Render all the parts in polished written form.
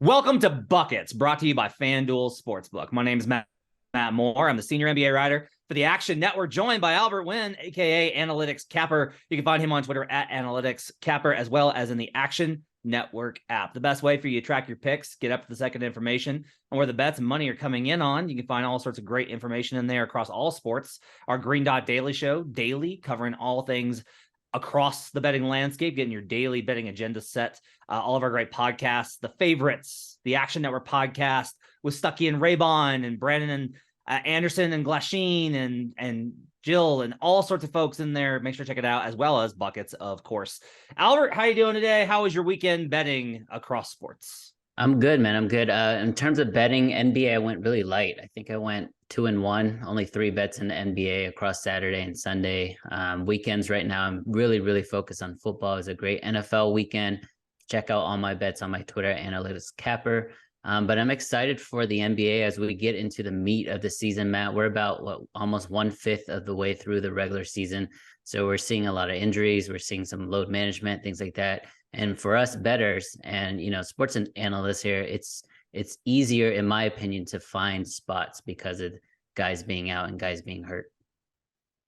Welcome to Buckets, brought to you by FanDuel Sportsbook. My name is Matt Moore. I'm the senior NBA writer for the Action Network, joined by Albert Wynn, aka Analytics Capper. You can find him on Twitter at Analytics Capper, as well as in the Action Network app. The best way for you to track your picks, get up to the second information on where the bets and money are coming in on. You can find all sorts of great information in there across all sports. Our Green Dot Daily Show, daily, covering all things across the betting landscape, getting your daily betting agenda set. All of our great podcasts, the favorites, the Action Network podcast with Stuckey and Raybon and Brandon and Anderson and Glasheen and Jill and all sorts of folks in there. Make sure to check it out, as well as Buckets, of course. Albert, how you doing today? How was your weekend betting across sports? I'm good, man. I'm good. In terms of betting, NBA, I went really light. I think I went 2-1, only 3 bets in the NBA across Saturday and Sunday. Weekends right now, I'm really focused on football. It was a great NFL weekend. Check out all my bets on my Twitter, Analytics Capper. But I'm excited for the NBA as we get into the meat of the season, Matt. We're about almost 1/5 of the way through the regular season. So we're seeing a lot of injuries. We're seeing some load management, things like that. And for us bettors and, sports analysts here, it's easier, in my opinion, to find spots because of guys being out and guys being hurt.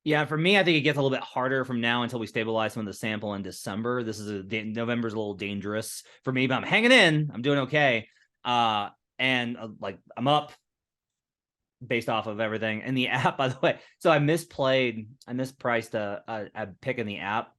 Yeah, for me, I think it gets a little bit harder from now until we stabilize some of the sample in December. November's a little dangerous for me, but I'm hanging in. I'm doing okay. And I'm up based off of everything in the app, by the way. So I mispriced a pick in the app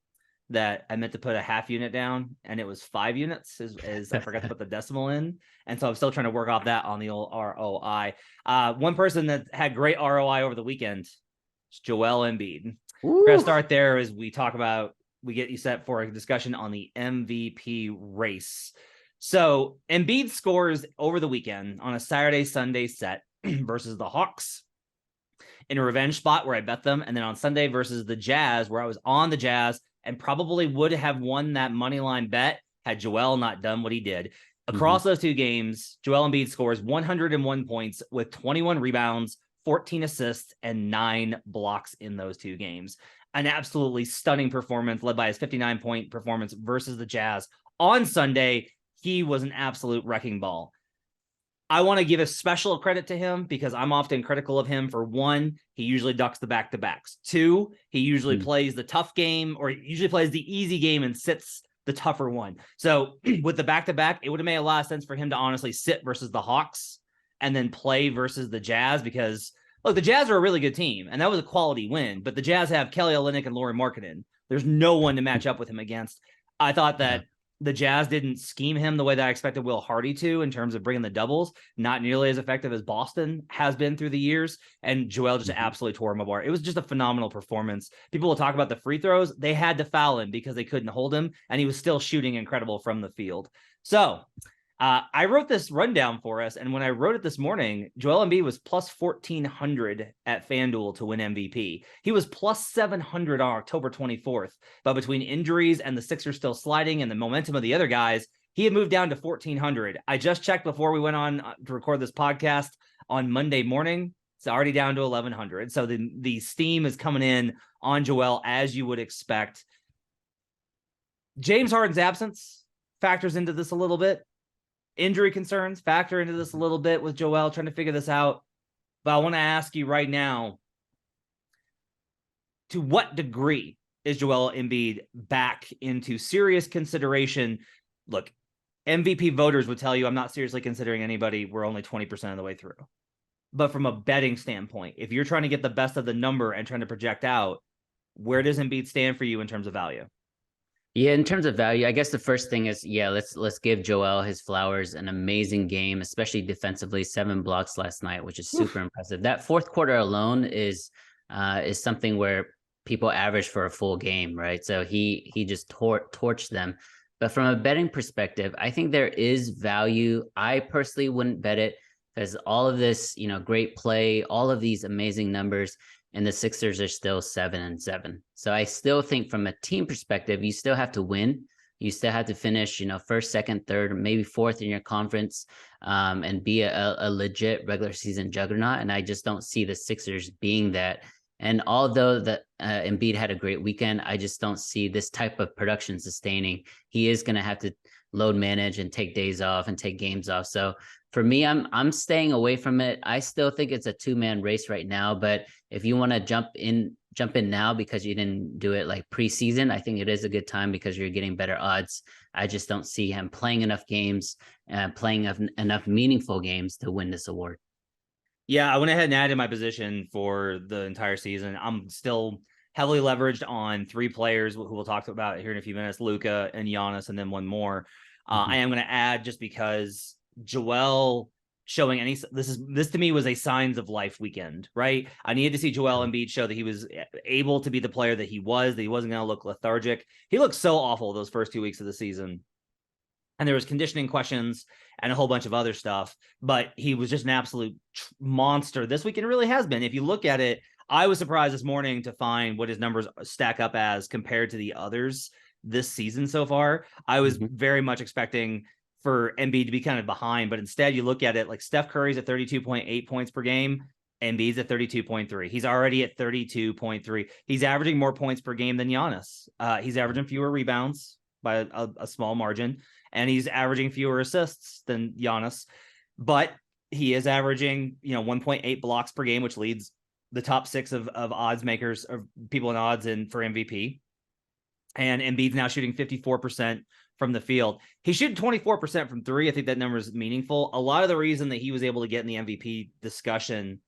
that I meant to put a half unit down, and it was 5 units. Is I forgot to put the decimal in, and so I'm still trying to work off that on the old ROI. One person that had great ROI over the weekend is Joel Embiid. We're gonna start there as we get you set for a discussion on the MVP race. So Embiid scores over the weekend on a Saturday-Sunday set versus the Hawks in a revenge spot where I bet them, and then on Sunday versus the Jazz, where I was on the Jazz and probably would have won that money line bet had Joel not done what he did. Across those two games, Joel Embiid scores 101 points with 21 rebounds, 14 assists, and 9 blocks in those two games. An absolutely stunning performance led by his 59-point performance versus the Jazz. On Sunday, he was an absolute wrecking ball. I want to give a special credit to him because I'm often critical of him. For one, he usually ducks the back-to-backs. 2, he usually plays the tough game, or he usually plays the easy game and sits the tougher one. So with the back-to-back, it would have made a lot of sense for him to honestly sit versus the Hawks and then play versus the Jazz, because look, the Jazz are a really good team, and that was a quality win, but the Jazz have Kelly Olynyk and Lauri Markkanen. There's no one to match up with him against. I thought that the Jazz didn't scheme him the way that I expected Will Hardy to in terms of bringing the doubles. Not nearly as effective as Boston has been through the years. And Joel just absolutely tore him apart. It was just a phenomenal performance. People will talk about the free throws. They had to foul him because they couldn't hold him, and he was still shooting incredible from the field. So I wrote this rundown for us, and when I wrote it this morning, Joel Embiid was plus 1,400 at FanDuel to win MVP. He was plus 700 on October 24th, but between injuries and the Sixers still sliding and the momentum of the other guys, he had moved down to 1,400. I just checked before we went on to record this podcast on Monday morning. It's already down to 1,100. So the steam is coming in on Joel, as you would expect. James Harden's absence factors into this a little bit. Injury concerns factor into this a little bit with Joel trying to figure this out. But I want to ask you right now, to what degree is Joel Embiid back into serious consideration? Look, MVP voters would tell you I'm not seriously considering anybody. We're only 20% of the way through. But from a betting standpoint, if you're trying to get the best of the number and trying to project out, where does Embiid stand for you in terms of value? Yeah, in terms of value, I guess the first thing is, let's give Joel his flowers. An amazing game, especially defensively. 7 blocks last night, which is super impressive. That fourth quarter alone is something where people average for a full game, right? So he just torched them. But from a betting perspective, I think there is value. I personally wouldn't bet it because all of this, great play, all of these amazing numbers, and the Sixers are still 7-7. So I still think from a team perspective, you still have to win. You still have to finish, first, second, third, maybe fourth in your conference, and be a legit regular season juggernaut. And I just don't see the Sixers being that. And although Embiid had a great weekend, I just don't see this type of production sustaining. He is going to have to load manage and take days off and take games off. So for me, I'm staying away from it. I still think it's a 2-man race right now, but if you want to jump in now because you didn't do it like preseason, I think it is a good time because you're getting better odds. I just don't see him playing enough games, playing enough meaningful games to win this award. Yeah, I went ahead and added my position for the entire season. I'm still heavily leveraged on 3 players who we'll talk about here in a few minutes, Luka and Giannis, and then one more. I am going to add just because Joel showing this to me was a signs of life weekend, right? I needed to see Joel Embiid show that he was able to be the player that he wasn't going to look lethargic. He looked so awful those first 2 weeks of the season. And there was conditioning questions and a whole bunch of other stuff, but he was just an absolute monster this weekend. Really has been. If you look at it, I was surprised this morning to find what his numbers stack up as compared to the others this season so far. I was very much expecting for Embiid to be kind of behind, but instead you look at it like Steph Curry's at 32.8 points per game. Embiid's at 32.3. He's already at 32.3. He's averaging more points per game than Giannis. He's averaging fewer rebounds by a small margin, and he's averaging fewer assists than Giannis, but he is averaging, 1.8 blocks per game, which leads the top 6 of odds makers or people in odds in for MVP. And Embiid's now shooting 54% from the field. He's shooting 24% from 3. I think that number is meaningful. A lot of the reason that he was able to get in the MVP discussion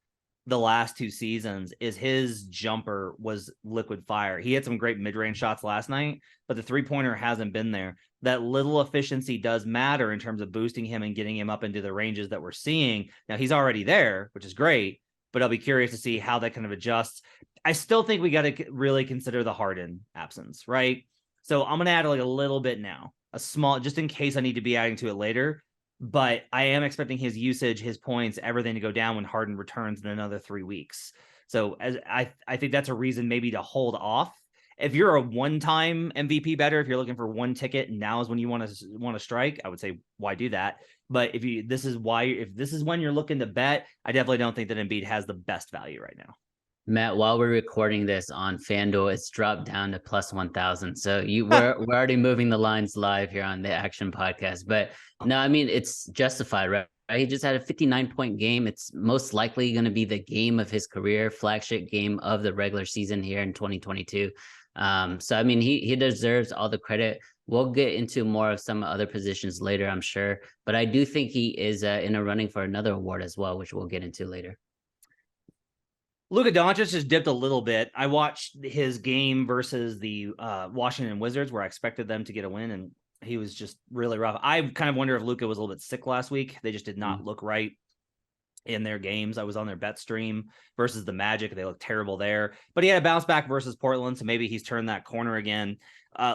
the last 2 seasons is his jumper was liquid fire. He had some great mid-range shots last night, but the 3-pointer hasn't been there. That little efficiency does matter in terms of boosting him and getting him up into the ranges that we're seeing. Now he's already there, which is great, but I'll be curious to see how that kind of adjusts. I still think we got to really consider the Harden absence, right? So I'm going to add like a little bit now, a small, just in case I need to be adding to it later. But I am expecting his usage, his points, everything to go down when Harden returns in another 3 weeks. So as I think that's a reason maybe to hold off. If you're a one-time MVP better, if you're looking for one ticket and now is when you want to strike, I would say why do that. But if this is when you're looking to bet, I definitely don't think that Embiid has the best value right now. Matt, while we're recording this on FanDuel, it's dropped down to plus 1,000. So we're already moving the lines live here on the Action Podcast. But no, I mean, it's justified, right? He just had a 59-point game. It's most likely going to be the game of his career, flagship game of the regular season here in 2022. So, I mean, he deserves all the credit. We'll get into more of some other positions later, I'm sure. But I do think he is in a running for another award as well, which we'll get into later. Luka Doncic just dipped a little bit. I watched his game versus the Washington Wizards where I expected them to get a win, and he was just really rough. I kind of wonder if Luka was a little bit sick last week. They just did not look right in their games. I was on their bet stream versus the Magic. They looked terrible there, but he had a bounce back versus Portland, so maybe he's turned that corner again.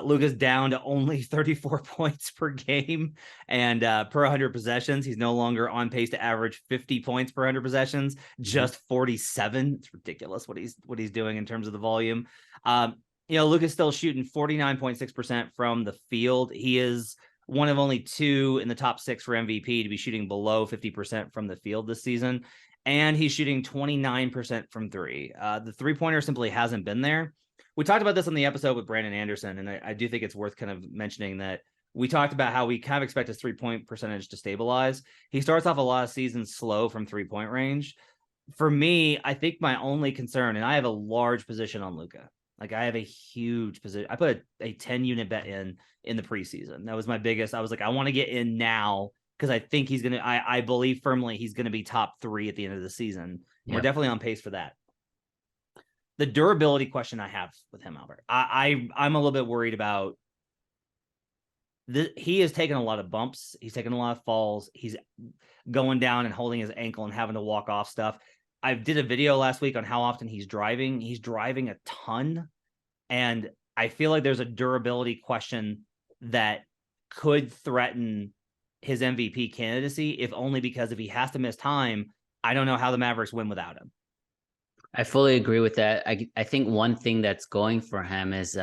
Luka's down to only 34 points per game and per 100 possessions. He's no longer on pace to average 50 points per 100 possessions, just 47. It's ridiculous what he's doing in terms of the volume. Luka's still shooting 49.6% from the field. He is one of only 2 in the top 6 for MVP to be shooting below 50% from the field this season. And he's shooting 29% from 3. The 3-pointer simply hasn't been there. We talked about this on the episode with Brandon Anderson, and I do think it's worth kind of mentioning that we talked about how we kind of expect his 3-point percentage to stabilize. He starts off a lot of seasons slow from 3-point range. For me, I think my only concern, and I have a large position on Luka. Like I have a huge position. I put a 10-unit bet in the preseason. That was my biggest. I was like, I want to get in now because I think he's going to, I believe firmly he's going to be top 3 at the end of the season. Yep. We're definitely on pace for that. The durability question I have with him, Albert, I'm a little bit worried about. He has taken a lot of bumps. He's taken a lot of falls. He's going down and holding his ankle and having to walk off stuff. I did a video last week on how often he's driving. He's driving a ton. And I feel like there's a durability question that could threaten his MVP candidacy, if only because if he has to miss time, I don't know how the Mavericks win without him. I fully agree with that. I think one thing that's going for him is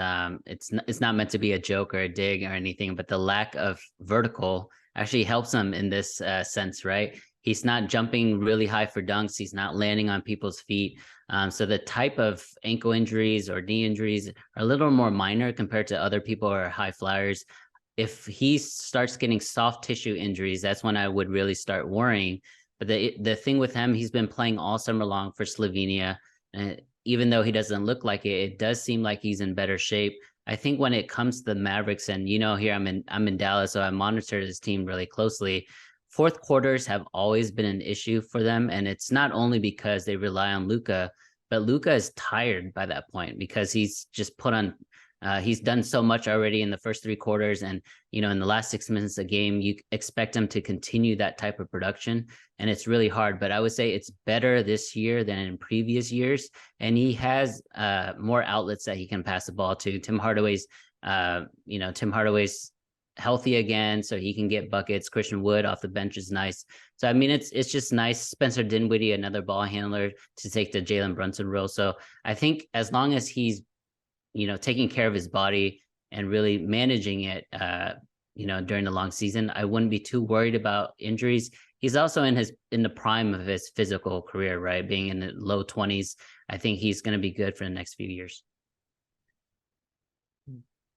it's not meant to be a joke or a dig or anything, but the lack of vertical actually helps him in this sense, right? He's not jumping really high for dunks. He's not landing on people's feet. So the type of ankle injuries or knee injuries are a little more minor compared to other people who are high flyers. if he starts getting soft tissue injuries, that's when I would really start worrying. But the thing with him, he's been playing all summer long for Slovenia, and even though he doesn't look like it, it does seem like he's in better shape. I think when it comes to the Mavericks, and here I'm in Dallas, so I monitor this team really closely. Fourth quarters have always been an issue for them, and it's not only because they rely on Luka, but Luka is tired by that point because he's just put on. He's done so much already in the first three quarters, and in the last 6 minutes a game, you expect him to continue that type of production, and it's really hard. But I would say it's better this year than in previous years, and he has more outlets that he can pass the ball to. Tim Hardaway's healthy again, so he can get buckets. Christian Wood off the bench is nice. So I mean, it's just nice. Spencer Dinwiddie, another ball handler to take the Jalen Brunson role. So I think as long as he's taking care of his body and really managing it, during the long season, I wouldn't be too worried about injuries. He's also in the prime of his physical career, right? Being in the low 20s. I think he's going to be good for the next few years.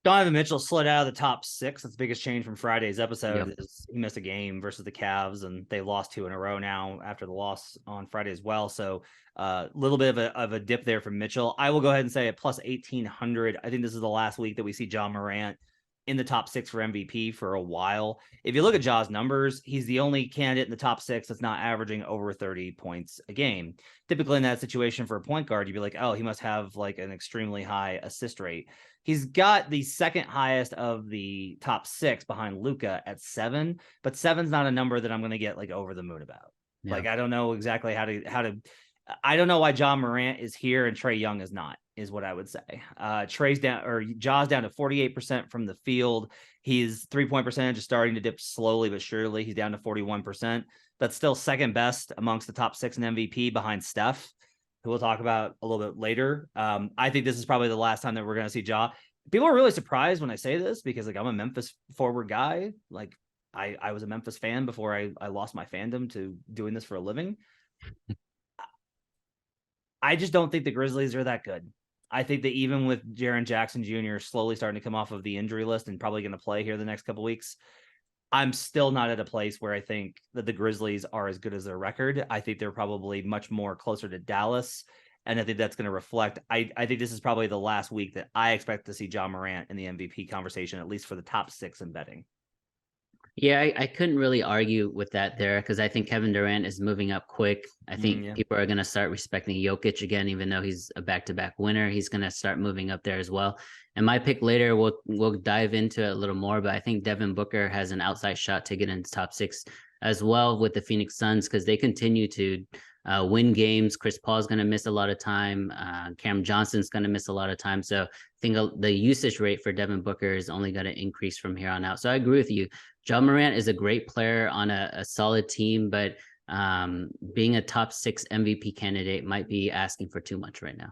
Donovan Mitchell slid out of the top 6. That's the biggest change from Friday's episode. Yep. Is he missed a game versus the Cavs, and they lost 2 in a row now after the loss on Friday as well. So a little bit of a dip there from Mitchell. I will go ahead and say at plus 1,800. I think this is the last week that we see Ja Morant in the top 6 for MVP for a while. If you look at Ja's numbers, he's the only candidate in the top 6 that's not averaging over 30 points a game. Typically in that situation for a point guard, you'd be like, oh, he must have like an extremely high assist rate. He's got the second highest of the top 6 behind Luka at 7, but 7's not a number that I'm going to get like over the moon about. Yeah. Like, I don't know exactly how to, I don't know why Ja Morant is here and Trae Young is not, is what I would say. Trae's down, or Ja's down to 48% from the field. His 3-point percentage is starting to dip slowly but surely. He's down to 41%. That's still second best amongst the top 6 in MVP behind Steph, who we'll talk about a little bit later. I think this is probably the last time that we're going to see Ja. People are really surprised when I say this because like I'm a Memphis forward guy. Like I was a Memphis fan before I lost my fandom to doing this for a living. I just don't think the Grizzlies are that good. I think that even with Jaren Jackson Jr. slowly starting to come off of the injury list and probably going to play here the next couple of weeks, I'm still not at a place where I think that the Grizzlies are as good as their record. I think they're probably much more closer to Dallas. And I think that's going to reflect. I think this is probably the last week that I expect to see Ja Morant in the MVP conversation, at least for the top 6 in betting. Yeah, I couldn't really argue with that there because I think Kevin Durant is moving up quick. I think people are going to start respecting Jokic again, even though he's a back-to-back winner. He's going to start moving up there as well. And my pick later, we'll dive into it a little more, but I think Devin Booker has an outside shot to get into top 6 as well with the Phoenix Suns because they continue to win games. Chris Paul's going to miss a lot of time. Cam Johnson's going to miss a lot of time. So I think the usage rate for Devin Booker is only going to increase from here on out. So I agree with you. Ja Morant is a great player on a solid team, but being a top 6 MVP candidate might be asking for too much right now.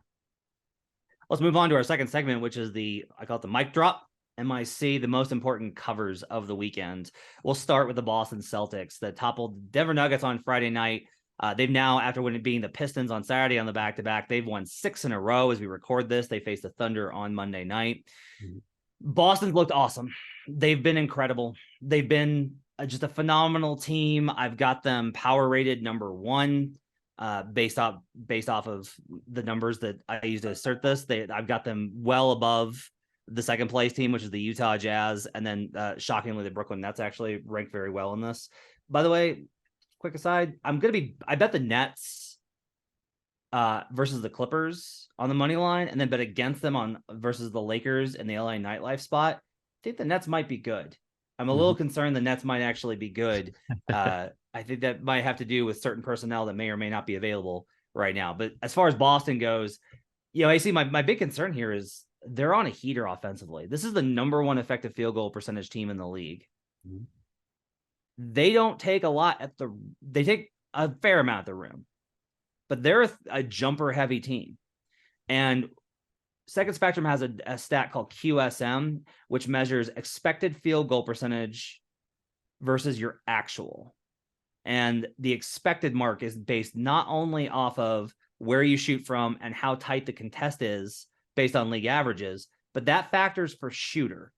Let's move on to our second segment, which is I call it the mic drop. MIC, the most important covers of the weekend. We'll start with the Boston Celtics that toppled Denver Nuggets on Friday night. They've now, after being the Pistons on Saturday on the back-to-back, they've won 6 in a row as we record this. They faced the Thunder on Monday night. Mm-hmm. Boston's looked awesome. They've been incredible. They've been just a phenomenal team. I've got them power rated number 1 based off of the numbers that I used to assert this. I've got them well above the second place team, which is the Utah Jazz, and then shockingly the Brooklyn Nets actually ranked very well in this. By the way, quick aside, I bet the Nets versus the Clippers on the money line, and then bet against them on versus the Lakers in the LA nightlife spot. I think the Nets might be good. I'm a little concerned the Nets might actually be good. I think that might have to do with certain personnel that may or may not be available right now. But as far as Boston goes, AC, my big concern here is they're on a heater offensively. This is the number 1 effective field goal percentage team in the league. Mm-hmm. They don't take a lot they take a fair amount at the rim, but they're a jumper heavy team. And Second Spectrum has a stat called QSM, which measures expected field goal percentage versus your actual. And the expected mark is based not only off of where you shoot from and how tight the contest is based on league averages, but that factors for shooter.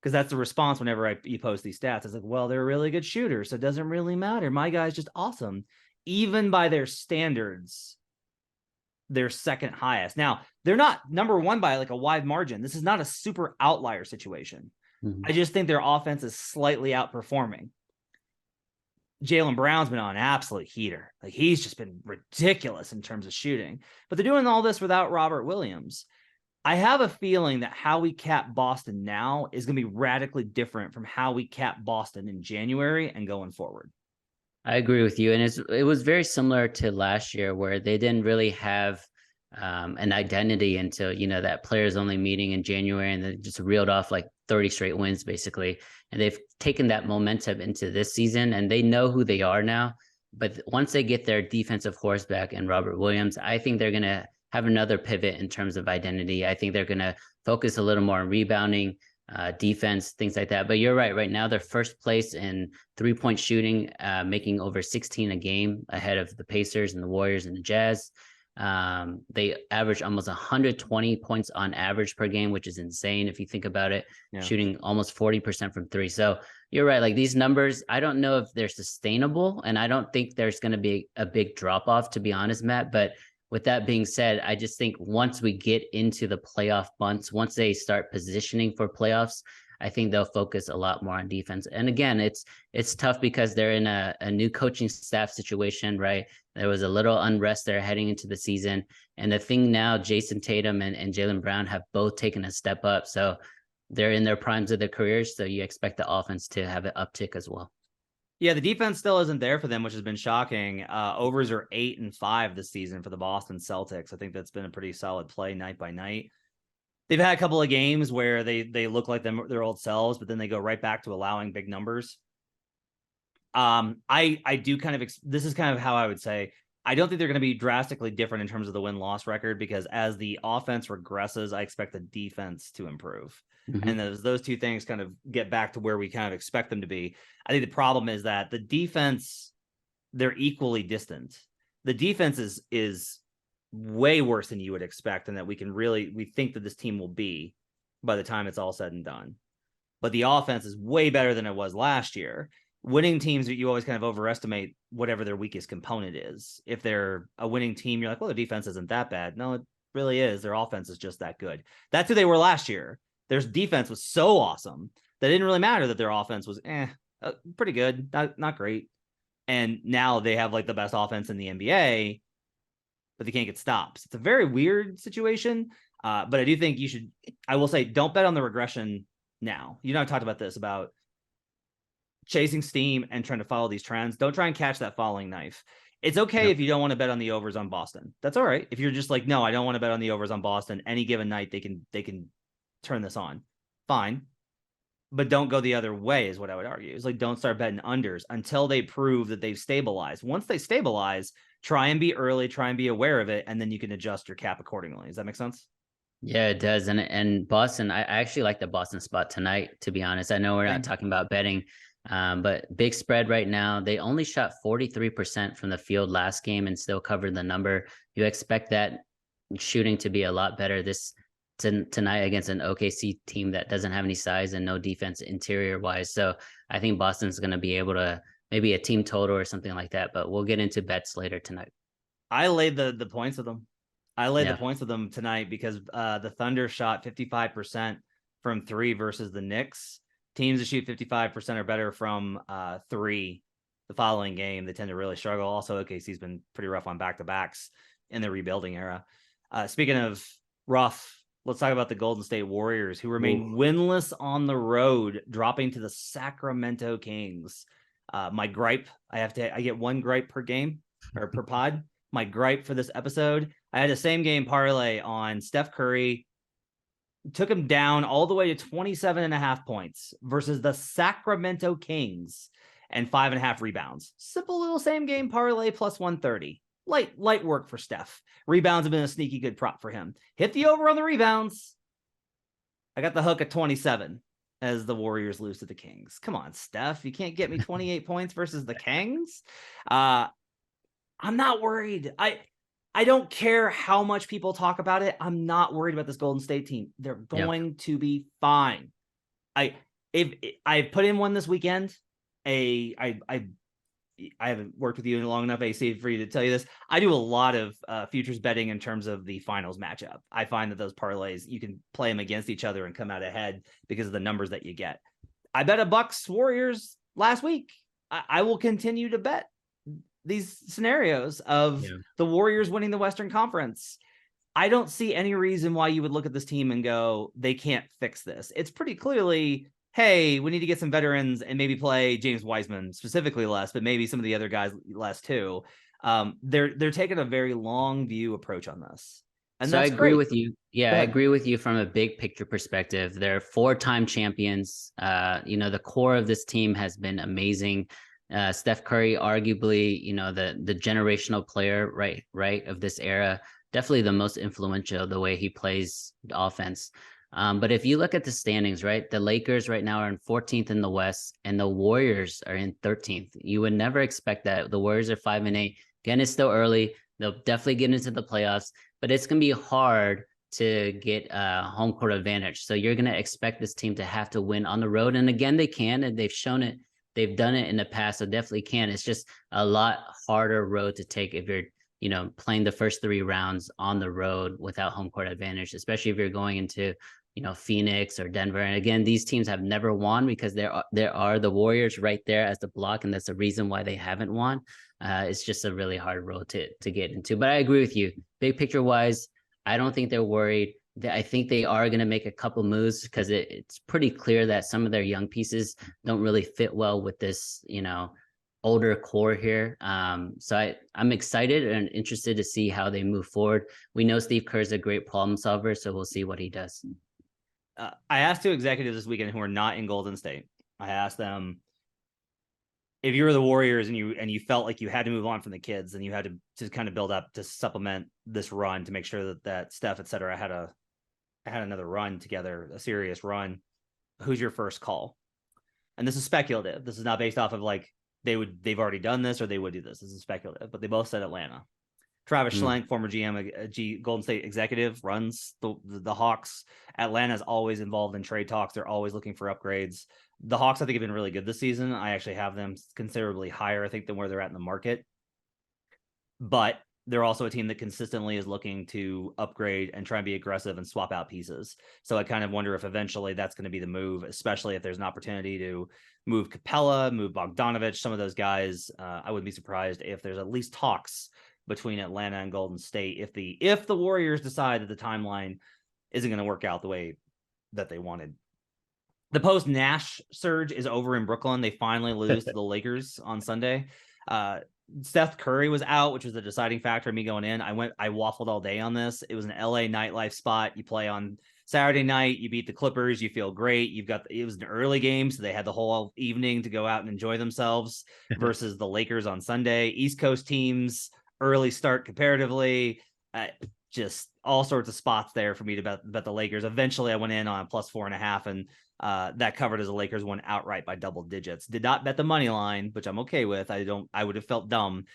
because that's the response whenever you post these stats. It's like, well, they're a really good shooter, so it doesn't really matter. My guy's just awesome. Even by their standards, they're second highest. Now, they're not number one by like a wide margin. This is not a super outlier situation. Mhm. I just think their offense is slightly outperforming. Jaylen Brown's been on an absolute heater. Like, he's just been ridiculous in terms of shooting. But they're doing all this without Robert Williams. I have a feeling that how we cap Boston now is going to be radically different from how we cap Boston in January and going forward. I agree with you. And it was very similar to last year where they didn't really have an identity until, that players only meeting in January, and then just reeled off like 30 straight wins basically. And they've taken that momentum into this season, and they know who they are now. But once they get their defensive horse back and Robert Williams, I think they're going to have another pivot in terms of identity. I think they're going to focus a little more on rebounding, defense, things like that. But you're right. Right now, they're first place in 3-point shooting, making over 16 a game, ahead of the Pacers and the Warriors and the Jazz. They average almost 120 points on average per game, which is insane if you think about it. Yeah. Shooting almost 40% from three. So you're right. Like, these numbers, I don't know if they're sustainable, and I don't think there's going to be a big drop off, to be honest, Matt. But with that being said, I just think once we get into the playoff months, once they start positioning for playoffs, I think they'll focus a lot more on defense. And again, it's tough because they're in a new coaching staff situation, right? There was a little unrest there heading into the season. And the thing now, Jason Tatum and Jaylen Brown have both taken a step up. So they're in their primes of their careers. So you expect the offense to have an uptick as well. Yeah, the defense still isn't there for them, which has been shocking. Overs are 8-5 this season for the Boston Celtics. I think that's been a pretty solid play night by night. They've had a couple of games where they look like their old selves, but then they go right back to allowing big numbers. I do kind of, this is kind of how I would say, I don't think they're going to be drastically different in terms of the win-loss record, because as the offense regresses, I expect the defense to improve. Mm-hmm. And as those two things kind of get back to where we kind of expect them to be, I think the problem is that the defense, they're equally distant. The defense is way worse than you would expect, and that we think that this team will be by the time it's all said and done. But the offense is way better than it was last year. Winning teams, you always kind of overestimate whatever their weakest component is. If they're a winning team, you're like, well, their defense isn't that bad. No, it really is. Their offense is just that good. That's who they were last year. Their defense was so awesome that it didn't really matter that their offense was pretty good, not great. And now they have like the best offense in the NBA, but they can't get stops. It's a very weird situation. But I do think I will say, don't bet on the regression now. You know, I talked about this, about chasing steam and trying to follow these trends. Don't try and catch that falling knife. It's okay if you don't want to bet on the overs on Boston. That's all right. If you're just like, no, I don't want to bet on the overs on Boston. Any given night, they can turn this on. Fine. But don't go the other way, is what I would argue. It's like, don't start betting unders until they prove that they've stabilized. Once they stabilize, try and be early, try and be aware of it, and then you can adjust your cap accordingly. Does that make sense? Yeah, it does. And Boston, I actually like the Boston spot tonight, to be honest. I know we're not talking about betting, but big spread right now. They only shot 43% from the field last game and still covered the number. You expect that shooting to be a lot better tonight against an OKC team that doesn't have any size and no defense interior wise. So I think Boston's going to be able to, maybe a team total or something like that, but we'll get into bets later tonight. I laid the points with them. I laid the points with them tonight because the Thunder shot 55% from three versus the Knicks. Teams that shoot 55% or better from three the following game, they tend to really struggle. Also, OKC's been pretty rough on back-to-backs in the rebuilding era. Speaking of rough, let's talk about the Golden State Warriors, who remain winless on the road, dropping to the Sacramento Kings. My gripe, I get one gripe per game or per pod. My gripe for this episode, I had a same game parlay on Steph Curry, took him down all the way to 27.5 points versus the Sacramento Kings and 5.5 rebounds. Simple little same game parlay plus 130. Light work for Steph. Rebounds have been a sneaky good prop for him. Hit the over on the rebounds. I got the hook at 27 as the Warriors lose to the Kings. Come on, Steph. You can't get me 28 points versus the Kings. I'm not worried. I don't care how much people talk about it. I'm not worried about this Golden State team. They're going to be fine. if I put in one this weekend, I haven't worked with you long enough, AC, for you to tell you this. I do a lot of futures betting in terms of the finals matchup. I find that those parlays, you can play them against each other and come out ahead because of the numbers that you get. I bet a Bucks Warriors last week. I will continue to bet these scenarios of the Warriors winning the Western Conference. I don't see any reason why you would look at this team and go, they can't fix this. It's pretty clearly, hey, we need to get some veterans and maybe play James Wiseman specifically less, but maybe some of the other guys less too. They're taking a very long view approach on this. And so I that's agree great. with you. Yeah, I agree with you from a big picture perspective. They're 4-time champions. The core of this team has been amazing. Steph Curry, arguably, the generational player, right of this era. Definitely the most influential, the way he plays offense. But if you look at the standings, right, the Lakers right now are in 14th in the West, and the Warriors are in 13th. You would never expect that. The Warriors are 5-8. Again, it's still early. They'll definitely get into the playoffs, but it's going to be hard to get a home court advantage. So you're going to expect this team to have to win on the road. And again, they can, and they've shown it. They've done it in the past, so definitely can. It's just a lot harder road to take if you're playing the first 3 rounds on the road without home court advantage, especially if you're going into, Phoenix or Denver. And again, these teams have never won because there are the Warriors right there as the block, and that's the reason why they haven't won. It's just a really hard road to get into. But I agree with you. Big picture wise, I don't think they're worried. I think they are going to make a couple moves because it's pretty clear that some of their young pieces don't really fit well with this, older core here. So I'm excited and interested to see how they move forward. We know Steve Kerr is a great problem solver, so we'll see what he does. I asked 2 executives this weekend who are not in Golden State. I asked them, if you were the Warriors and you felt like you had to move on from the kids and you had to kind of build up to supplement this run to make sure that Steph, et cetera, had another run together, a serious run, who's your first call? And this is speculative. This is not based off of like they've already done this or they would do this. This is speculative, but they both said Atlanta. Travis Schlenk, former GM, Golden State executive, runs the Hawks. Atlanta's always involved in trade talks. They're always looking for upgrades. The Hawks, I think, have been really good this season. I actually have them considerably higher, I think, than where they're at in the market. But they're also a team that consistently is looking to upgrade and try and be aggressive and swap out pieces. So I kind of wonder if eventually that's going to be the move, especially if there's an opportunity to move Capella, move Bogdanovich, some of those guys. I wouldn't be surprised if there's at least talks between Atlanta and Golden State if the Warriors decide that the timeline isn't going to work out the way that they wanted. The post-Nash surge is over in Brooklyn. They finally lose to the Lakers on Sunday. Steph Curry was out, which was the deciding factor of me going in. I waffled all day on this. It was an LA nightlife spot. You play on Saturday night, you beat the Clippers, you feel great. It was an early game, so they had the whole evening to go out and enjoy themselves versus the Lakers on Sunday. East Coast teams, early start comparatively. Just all sorts of spots there for me to bet the Lakers. Eventually, I went in on +4.5, and that covered as the Lakers won outright by double digits. Did not bet the money line, which I'm okay with. I would have felt dumb.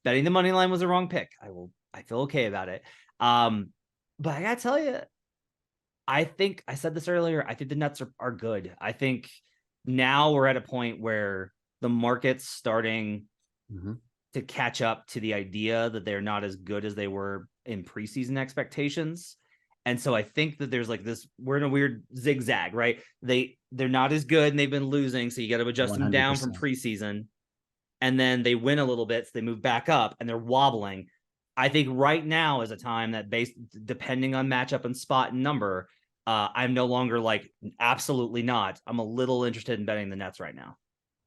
Betting the money line was the wrong pick. I feel okay about it. But I gotta tell you, I think I said this earlier. I think the Nets are good. I think now we're at a point where the market's starting to catch up to the idea that they're not as good as they were in preseason expectations. And so I think that there's like this, we're in a weird zigzag, right? They're not as good and they've been losing. So you got to adjust 100%. Them down from preseason. And then they win a little bit. So they move back up and they're wobbling. I think right now is a time that depending on matchup and spot and number, I'm no longer like, absolutely not. I'm a little interested in betting the Nets right now.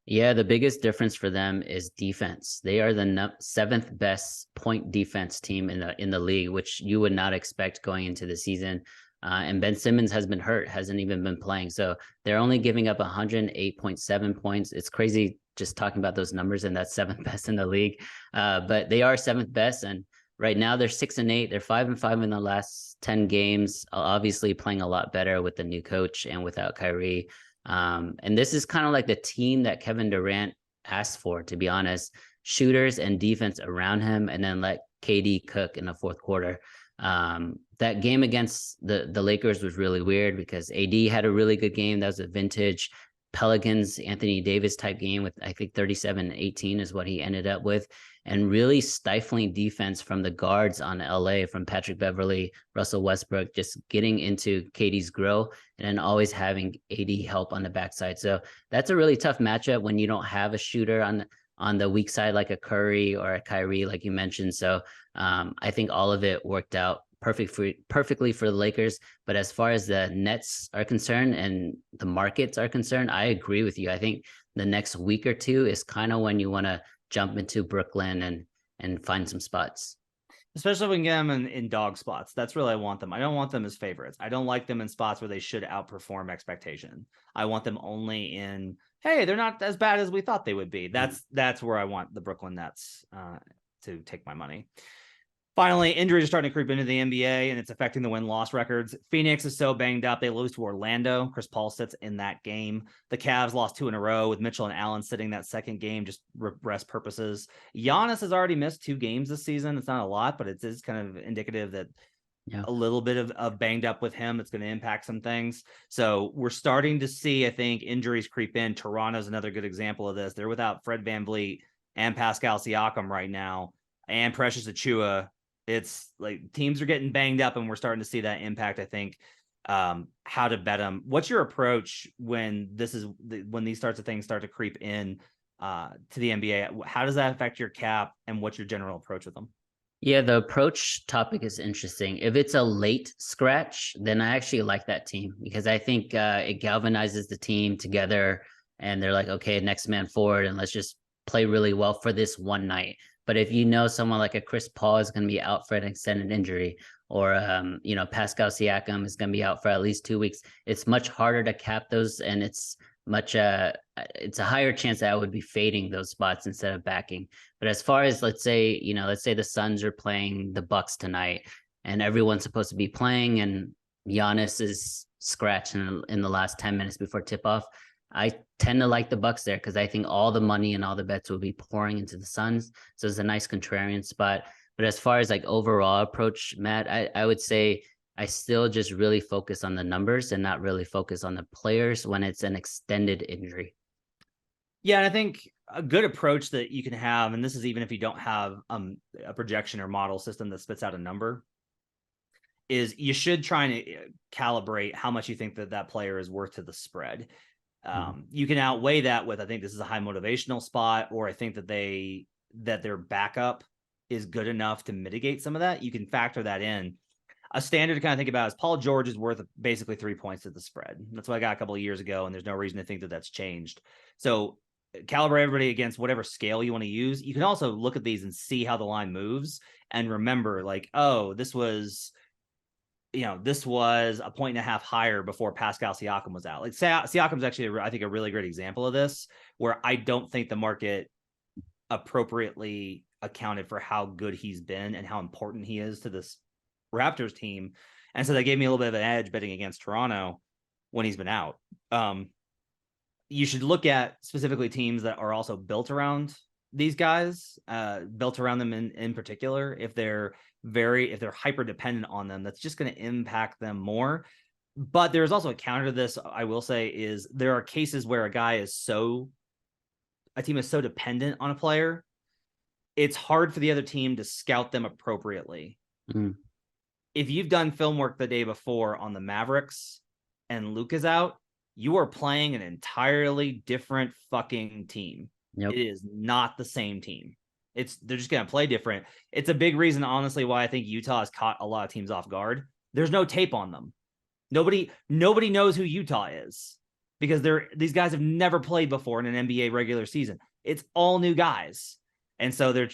Yeah, the biggest difference for them is defense. They are the 7th best point defense team in the league, which you would not expect going into the season. And Ben Simmons has been hurt, hasn't even been playing. So they're only giving up 108.7 points. It's crazy just talking about those numbers, and that's 7th best in the league. But they are 7th best, and right now they're 6-8. They're 5-5 in the last 10 games. Obviously playing a lot better with the new coach and without Kyrie. And this is kind of like the team that Kevin Durant asked for, to be honest. Shooters and defense around him, and then let KD cook in the fourth quarter. That game against the Lakers was really weird because AD had a really good game. That was a vintage Pelicans, Anthony Davis type game with, I think, 37-18 is what he ended up with. And really stifling defense from the guards on LA, from Patrick Beverly, Russell Westbrook, just getting into KD's grill, and then always having AD help on the backside. So that's a really tough matchup when you don't have a shooter on the weak side like a Curry or a Kyrie, like you mentioned. So I think all of it worked out perfectly for the Lakers. But as far as the Nets are concerned and the markets are concerned, I agree with you. I think the next week or two is kind of when you want to jump into Brooklyn and find some spots. Especially if we can get them in dog spots. That's really I want them. I don't want them as favorites. I don't like them in spots where they should outperform expectation. I want them only in, hey, they're not as bad as we thought they would be. That's where I want the Brooklyn Nets to take my money. Finally, injuries are starting to creep into the NBA, and it's affecting the win-loss records. Phoenix is so banged up, they lose to Orlando. Chris Paul sits in that game. The Cavs lost 2 in a row with Mitchell and Allen sitting that second game, just rest purposes. Giannis has already missed 2 games this season. It's not a lot, but it is kind of indicative that a little bit of banged up with him. It's going to impact some things. So we're starting to see, I think, injuries creep in. Toronto's another good example of this. They're without Fred VanVleet and Pascal Siakam right now, and Precious Achiuwa. It's like teams are getting banged up, and we're starting to see that impact, I think. How to bet them. What's your approach when when these sorts of things start to creep in to the NBA? How does that affect your cap, and what's your general approach with them? Yeah, the approach topic is interesting. If it's a late scratch, then I actually like that team, because I think it galvanizes the team together, and they're like, okay, next man forward, and let's just play really well for this one night. But if you know someone like a Chris Paul is going to be out for an extended injury, or Pascal Siakam is going to be out for at least 2 weeks, it's much harder to cap those, and it's a higher chance that I would be fading those spots instead of backing. But as far as let's say the Suns are playing the Bucks tonight, and everyone's supposed to be playing, and Giannis is scratched in the last 10 minutes before tip off, I tend to like the Bucks there, because I think all the money and all the bets will be pouring into the Suns. So it's a nice contrarian spot. But as far as like overall approach, Matt, I would say I still just really focus on the numbers and not really focus on the players when it's an extended injury. Yeah, and I think a good approach that you can have, and this is even if you don't have a projection or model system that spits out a number, is you should try and calibrate how much you think that player is worth to the spread. You can outweigh that with, I think this is a high motivational spot, or I think that their backup is good enough to mitigate some of that. You can factor that in. A standard to kind of think about is Paul George is worth basically 3 points to the spread. That's what I got a couple of years ago, and there's no reason to think that that's changed. So calibrate everybody against whatever scale you want to use. You can also look at these and see how the line moves, and remember, like, oh, this was a point and a half higher before Pascal Siakam was out. Like Siakam's actually, I think, a really great example of this, where I don't think the market appropriately accounted for how good he's been and how important he is to this Raptors team. And so that gave me a little bit of an edge betting against Toronto when he's been out. You should look at specifically teams that are also built around these guys, built around them in particular. If they're hyper dependent on them, that's just going to impact them more. But there's also a counter to this, I will say, is there are cases where a team is so dependent on a player, it's hard for the other team to scout them appropriately. If you've done film work the day before on the Mavericks and Luke is out, you are playing an entirely different fucking team. Yep. It is not the same team. They're just going to play different. It's a big reason, honestly, why I think Utah has caught a lot of teams off guard. There's no tape on them. Nobody knows who Utah is, because these guys have never played before in an NBA regular season. It's all new guys. And so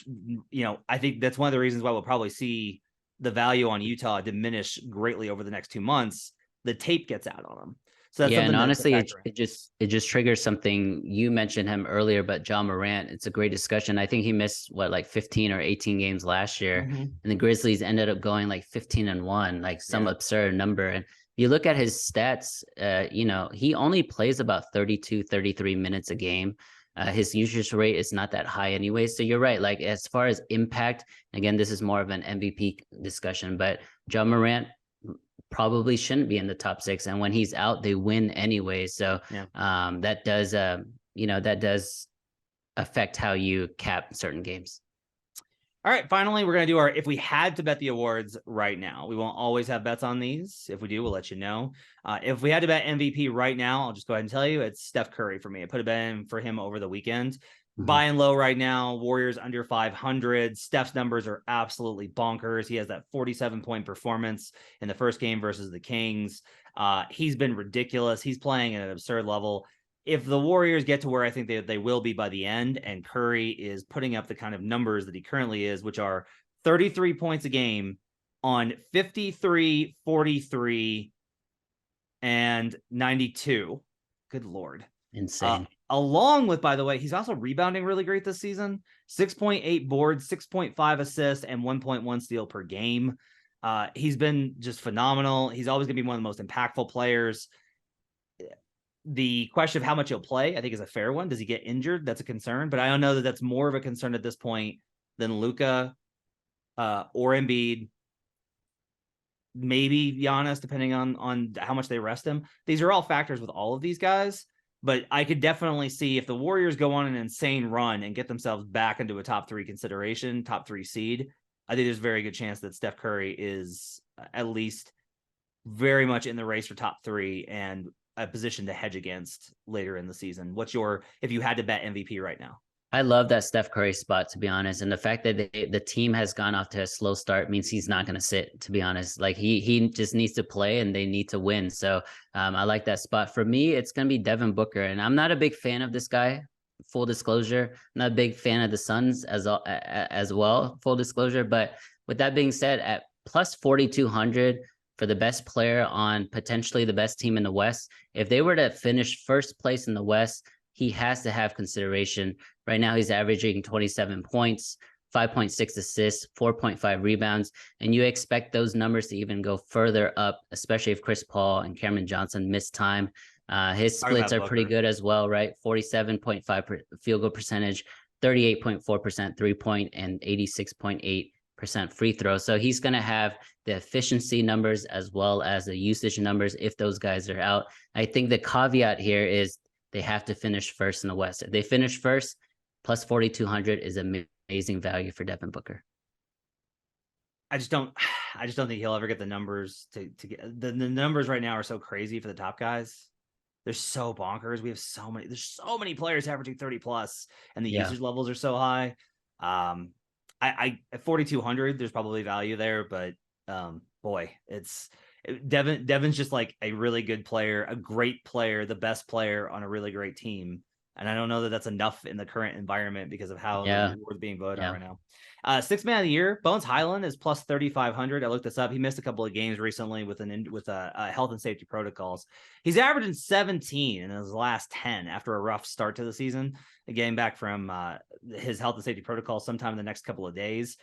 I think that's one of the reasons why we'll probably see the value on Utah diminish greatly over the next 2 months. The tape gets out on them. So that's and honestly, it just triggers something. You mentioned him earlier, but Ja Morant, it's a great discussion. I think he missed 15 or 18 games last year, and the Grizzlies ended up going 15-1, like some absurd number. And you look at his stats, he only plays about 32, 33 minutes a game. His usage rate is not that high anyway. So you're right. Like, as far as impact, again, this is more of an MVP discussion, but Ja Morant probably shouldn't be in the top 6. And when he's out, they win anyway. So Yeah. that does, that does affect how you cap certain games. All right, finally, we're going to do our if we had to bet the awards right now. We won't always have bets on these. If we do, we'll let you know. If we had to bet MVP right now, I'll just go ahead and tell you it's Steph Curry for me. I put a bet in for him over the weekend. Buy and low right now, Warriors under 500. Steph's numbers are absolutely bonkers. He has that 47-point performance in the first game versus the Kings. He's been ridiculous. He's playing at an absurd level. If the Warriors get to where I think they will be by the end, and Curry is putting up the kind of numbers that he currently is, which are 33 points a game on 53, 43, and 92. Good Lord. Insane. Along with, by the way, he's also rebounding really great this season. 6.8 boards, 6.5 assists, and 1.1 steal per game. He's been just phenomenal. He's always going to be one of the most impactful players. The question of how much he'll play, I think, is a fair one. Does he get injured? That's a concern, but I don't know that that's more of a concern at this point than Luka or Embiid. Maybe Giannis, depending on how much they rest him. These are all factors with all of these guys, but I could definitely see if the Warriors go on an insane run and get themselves back into a top 3 consideration, top 3 seed. I think there's a very good chance that Steph Curry is at least very much in the race for top 3 and a position to hedge against later in the season. What's your, if you had to bet MVP right now? I love that Steph Curry spot, to be honest. And the fact that the team has gone off to a slow start means he's not going to sit, to be honest. Like he just needs to play and they need to win. So I like that spot. For me, it's going to be Devin Booker. And I'm not a big fan of this guy. Full disclosure, I'm not a big fan of the Suns as well, full disclosure. But with that being said, at plus 4,200 for the best player on potentially the best team in the West, if they were to finish first place in the West, he has to have consideration. Right now, he's averaging 27 points, 5.6 assists, 4.5 rebounds, and you expect those numbers to even go further up, especially if Chris Paul and Cameron Johnson miss time. His splits are pretty good as well, right? 47.5 field goal percentage, 38.4% 3-point, and 86.8% free throw. So he's going to have the efficiency numbers as well as the usage numbers if those guys are out. I think the caveat here is they have to finish first in the West. If they finish first, plus 4,200 is amazing value for Devin Booker. I just don't think he'll ever get the numbers to get the numbers right now are so crazy for the top guys. They're so bonkers. There's so many players averaging 30 plus and the usage levels are so high. I at 4,200, there's probably value there, but boy, Devin's just like a really good player, a great player, the best player on a really great team. And I don't know that that's enough in the current environment because of how the award's being voted on right now. 6th man of the year, Bones Highland is plus 3,500. I looked this up. He missed a couple of games recently with health and safety protocols. He's averaging 17 in his last 10 after a rough start to the season. Getting back from his health and safety protocol sometime in the next couple of days.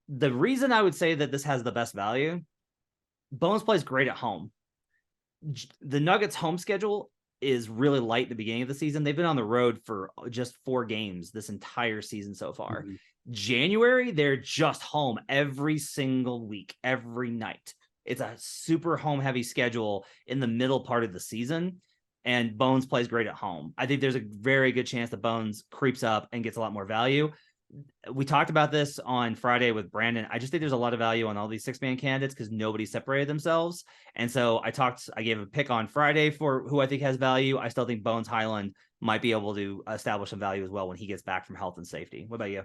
The reason I would say that this has the best value, Bones plays great at home. The Nuggets' home schedule is really light at the beginning of the season. They've been on the road for just 4 games this entire season so far. January, they're just home every single week, every night. It's a super home heavy schedule in the middle part of the season, and Bones plays great at home. I think there's a very good chance that Bones creeps up and gets a lot more value. We talked about this on Friday with Brandon. I just think there's a lot of value on all these 6-man candidates because nobody separated themselves. And so I gave a pick on Friday for who I think has value. I still think Bones Highland might be able to establish some value as well when he gets back from health and safety. What about you?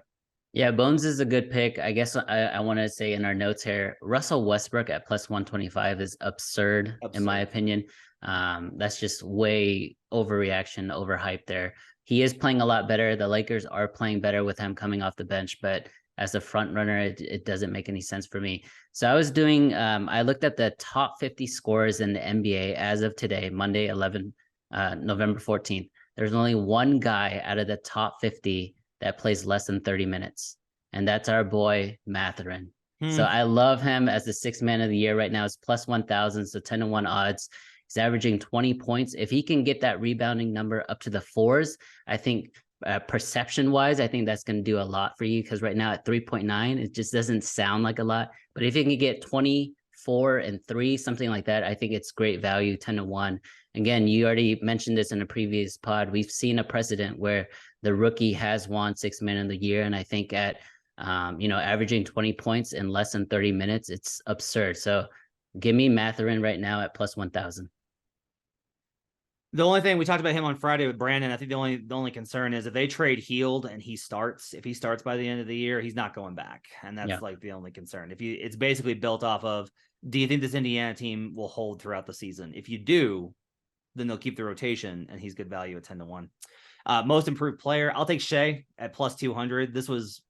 Yeah, Bones is a good pick. I guess I want to say in our notes here, Russell Westbrook at plus 125 is absurd. In my opinion. That's just way overreaction, overhyped there. He is playing a lot better. The Lakers are playing better with him coming off the bench, but as a front runner, it doesn't make any sense for me. So I was doing, I looked at the top 50 scorers in the NBA as of today, Monday, November 14th. There's only one guy out of the top 50 that plays less than 30 minutes. And that's our boy, Mathurin. So I love him as the 6th man of the year right now. It's plus 1,000, so 10-1 odds. He's averaging 20 points. If he can get that rebounding number up to the 4s, I think perception-wise, I think that's going to do a lot for you because right now at 3.9, it just doesn't sound like a lot. But if he can get 20, 4 and 3, something like that. I think it's great value, 10-1. Again, you already mentioned this in a previous pod. We've seen a precedent where the rookie has won 6 Man of the Year, and I think at averaging 20 points in less than 30 minutes, it's absurd. So give me Mathurin right now at plus 1,000. The only thing we talked about him on Friday with Brandon, I think the only concern is if they trade Heald and if he starts by the end of the year, he's not going back. And that's like the only concern. It's basically built off of, do you think this Indiana team will hold throughout the season? If you do, then they'll keep the rotation, and he's good value at 10-1. Most improved player, I'll take Shea at plus 200. This was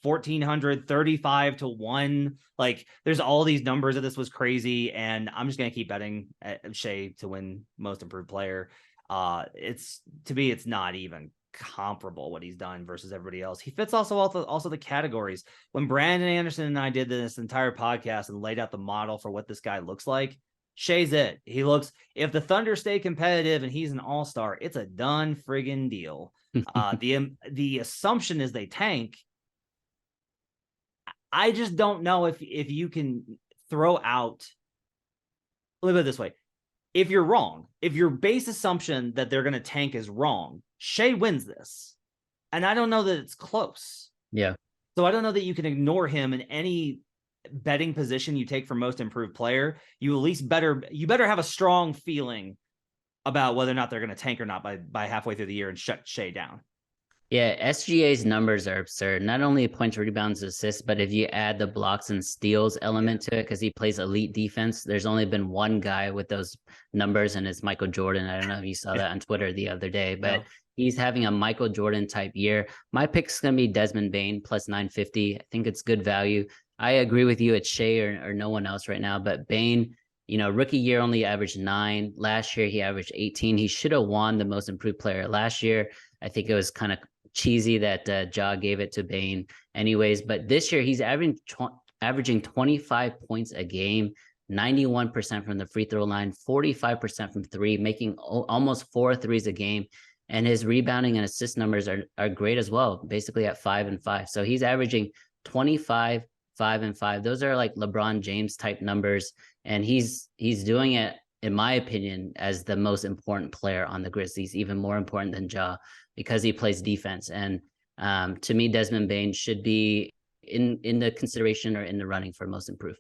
1,400, 35-1. Like, there's all these numbers that this was crazy, and I'm just gonna keep betting at Shea to win most improved player. It's not even comparable what he's done versus everybody else. He fits also the categories. When Brandon Anderson and I did this entire podcast and laid out the model for what this guy looks like, Shea's it. If the Thunder stay competitive and he's an all-star, it's a done friggin' deal. The assumption is they tank. I just don't know if you can throw out. Look at it this way. If you're wrong, if your base assumption that they're going to tank is wrong, Shea wins this. And I don't know that it's close. Yeah. So I don't know that you can ignore him in any betting position you take for most improved player. You better have a strong feeling about whether or not they're going to tank or not by halfway through the year and shut Shea down. Yeah, SGA's numbers are absurd. Not only points, rebounds, assists, but if you add the blocks and steals element to it, because he plays elite defense, there's only been one guy with those numbers, and it's Michael Jordan. I don't know if you saw that on Twitter the other day, but he's having a Michael Jordan type year. My pick's going to be Desmond Bane plus 950. I think it's good value. I agree with you. It's Shea or no one else right now, but Bane, rookie year only averaged 9. Last year, he averaged 18. He should have won the most improved player last year. I think it was kind of cheesy that Ja gave it to Bane anyways, but this year he's averaging 25 points a game, 91% from the free throw line, 45% from 3, making almost 4 threes a game, and his rebounding and assist numbers are great as well, basically at 5 and 5. So he's averaging 25, 5 and 5. Those are like LeBron James type numbers, and he's doing it, in my opinion, as the most important player on the Grizzlies, even more important than Ja, because he plays defense. And to me, Desmond Bane should be in the consideration or in the running for most improved.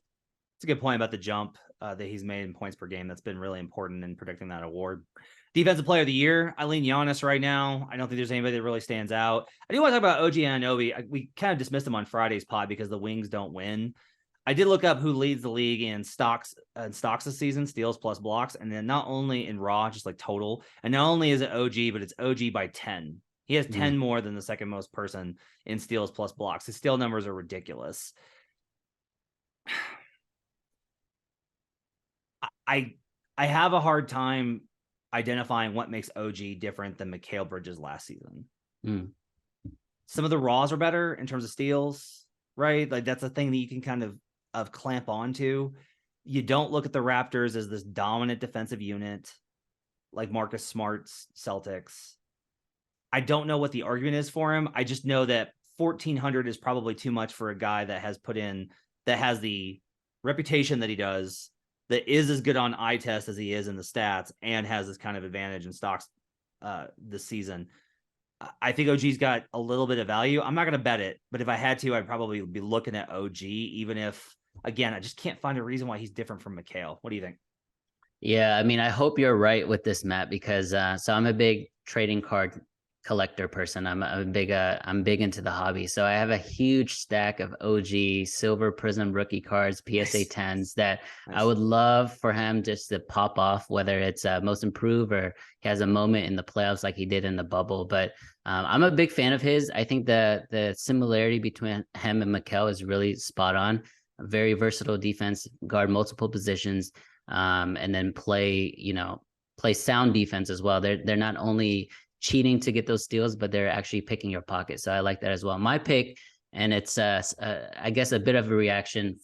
It's a good point about the jump that he's made in points per game. That's been really important in predicting that award. Defensive player of the year, I lean Giannis right now. I don't think there's anybody that really stands out. I do want to talk about OG Anunoby. We kind of dismissed him on Friday's pod because the Wings don't win. I did look up who leads the league in stocks this season, steals plus blocks, and then not only in raw, just like total, and not only is it OG, but it's OG by 10. He has 10 more than the second most person in steals plus blocks. His steal numbers are ridiculous. I have a hard time identifying what makes OG different than Mikal Bridges last season. Some of the raws are better in terms of steals, right? Like, that's a thing that you can kind of clamp onto. You don't look at the Raptors as this dominant defensive unit like Marcus Smart's Celtics. I don't know what the argument is for him. I just know that 1,400 is probably too much for a guy that has the reputation that he does, that is as good on eye test as he is in the stats, and has this kind of advantage in stocks this season. I think OG's got a little bit of value. I'm not going to bet it, but if I had to, I'd probably be looking at OG, even if, again, I just can't find a reason why he's different from Mikal. What do you think? Yeah, I mean, I hope you're right with this, Matt, because so I'm a big trading card collector person. I'm big into the hobby. So I have a huge stack of OG Silver Prism rookie cards, PSA 10s that I would love for him just to pop off, whether it's most improved or he has a moment in the playoffs like he did in the bubble. But I'm a big fan of his. I think the similarity between him and Mikal is really spot on. A very versatile defense, guard multiple positions, and then play sound defense as well. They're not only cheating to get those steals, but they're actually picking your pocket. So I like that as well. My pick, and it's I guess a bit of a reaction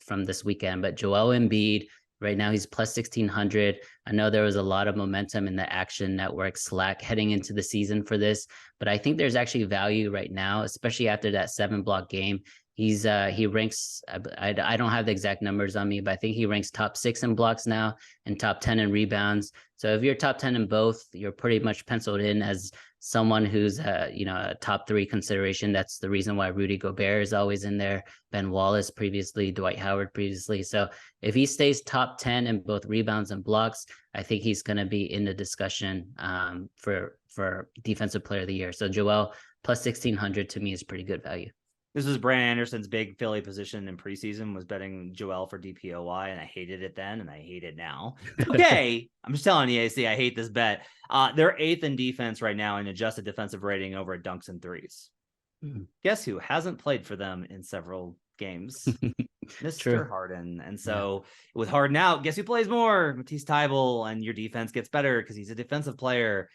from this weekend, but Joel Embiid Right now, he's plus 1,600. I know there was a lot of momentum in the Action Network Slack heading into the season for this, but I think there's actually value right now, especially after that 7-block game. He ranks, I don't have the exact numbers on me, but I think he ranks top 6 in blocks now and top 10 in rebounds. So if you're top 10 in both, you're pretty much penciled in as someone who's a top 3 consideration. That's the reason why Rudy Gobert is always in there, Ben Wallace previously, Dwight Howard previously. So if he stays top 10 in both rebounds and blocks, I think he's going to be in the discussion for defensive player of the year. So Joel plus 1,600 to me is pretty good value. This was Brandon Anderson's big Philly position in preseason, was betting Joel for DPOY, and I hated it then, and I hate it now. Okay, I'm just telling you, AC, I hate this bet. They're 8th in defense right now in adjusted defensive rating over at dunks and threes. Guess who hasn't played for them in several games? Mr. Harden. And so with Harden out, guess who plays more? Matisse Thybulle, and your defense gets better because he's a defensive player.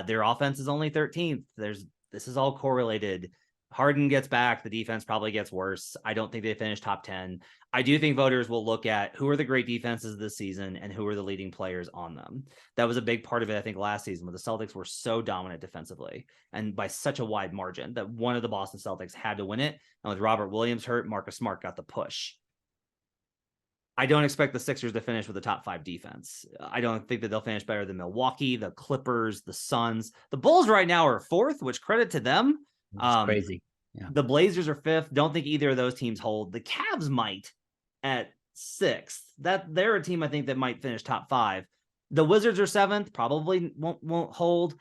Their offense is only 13th. This is all correlated. Harden gets back, the defense probably gets worse. I don't think they finish top 10. I do think voters will look at who are the great defenses this season and who are the leading players on them. That was a big part of it, I think, last season, where the Celtics were so dominant defensively and by such a wide margin that one of the Boston Celtics had to win it. And with Robert Williams hurt, Marcus Smart got the push. I don't expect the Sixers to finish with a top 5 defense. I don't think that they'll finish better than Milwaukee, the Clippers, the Suns. The Bulls right now are 4th, which credit to them. It's crazy. Yeah. The Blazers are 5th. Don't think either of those teams hold. The Cavs might at 6th. They're a team I think that might finish top 5. The Wizards are 7th. Probably won't hold.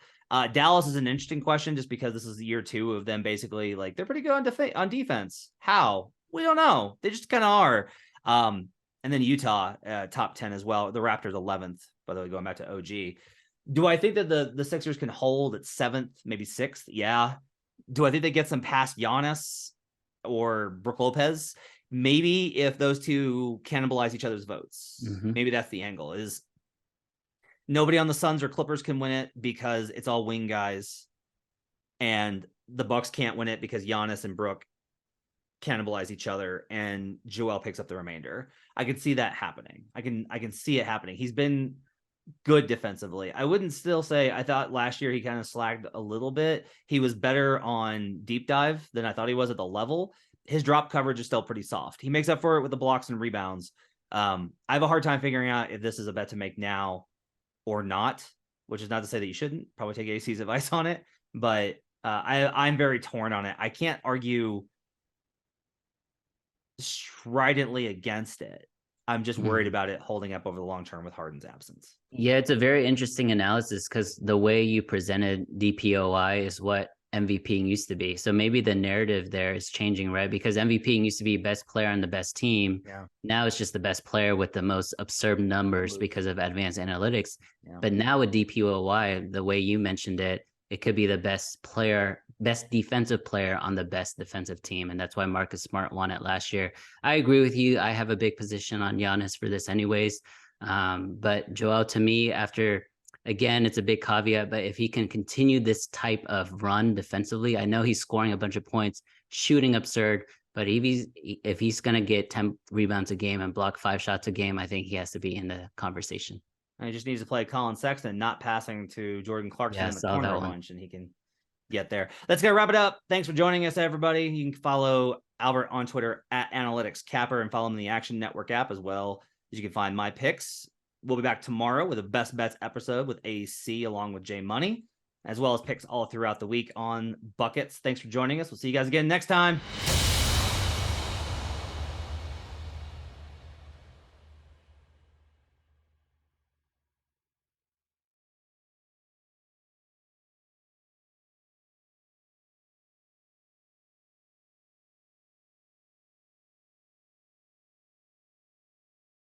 Dallas is an interesting question just because this is year 2 of them basically like they're pretty good on defense. How? We don't know. They just kind of are. And then Utah top 10 as well. The Raptors 11th. By the way, going back to OG. Do I think that the Sixers can hold at 7th, maybe 6th? Yeah. Do I think they get some past Giannis or Brook Lopez? Maybe if those two cannibalize each other's votes. Maybe that's the angle, is nobody on the Suns or Clippers can win it because it's all wing guys, and the Bucks can't win it because Giannis and Brook cannibalize each other and Joel picks up the remainder. I can see that happening. I can see it happening. He's been good defensively. I wouldn't still say, I thought last year he kind of slagged a little bit. He was better on deep dive than I thought he was at the level. His drop coverage is still pretty soft. He makes up for it with the blocks and rebounds. I have a hard time figuring out if this is a bet to make now or not, which is not to say that you shouldn't probably take AC's advice on it, but I'm very torn on it. I can't argue stridently against it. I'm just worried about it holding up over the long term with Harden's absence. Yeah, it's a very interesting analysis because the way you presented DPOI is what MVPing used to be. So maybe the narrative there is changing, right? Because MVPing used to be best player on the best team. Yeah. Now it's just the best player with the most absurd numbers because of advanced analytics. Yeah. But now with DPOY, the way you mentioned it, it could be the best player, best defensive player on the best defensive team. And that's why Marcus Smart won it last year. I agree with you. I have a big position on Giannis for this anyways. But Joel, to me, again, it's a big caveat, but if he can continue this type of run defensively, I know he's scoring a bunch of points, shooting absurd, but if he's going to get 10 rebounds a game and block 5 shots a game, I think he has to be in the conversation. And he just needs to play Colin Sexton, not passing to Jordan Clarkson in the corner a bunch, and he can get there. Let's go wrap it up. Thanks for joining us, everybody. You can follow Albert on Twitter at AnalyticsCapper and follow him in the Action Network app as well. You can find my picks. We'll be back tomorrow with a Best Bets episode with AC along with Jay Money, as well as picks all throughout the week on buckets. Thanks for joining us. We'll see you guys again next time.